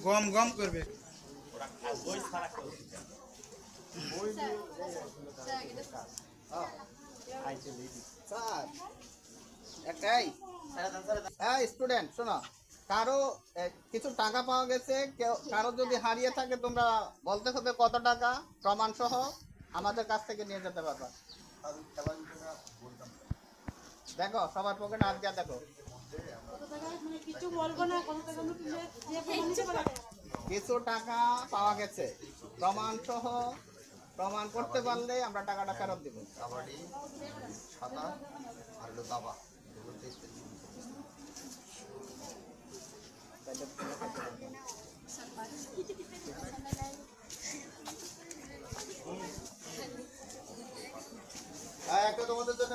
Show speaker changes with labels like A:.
A: গম গম করবে।
B: একটাই স্টুডেন্ট শোনো, কারো কিছু টাকা পাওয়া গেছে, কারো যদি হারিয়ে থাকে তোমরা বলতে হবে কত টাকা, প্রমাণ সহ আমাদের কাছ থেকে নিয়ে যেতে পারবা। দেখো সবার পকেটে হাত দিয়া দেখো। কিছু টাকা পাওয়া গেছে প্রমাণ সহ, প্রমাণ করতে পারলে আমরা টাকাটা ফেরত দিব। একটা তোমাদের জন্য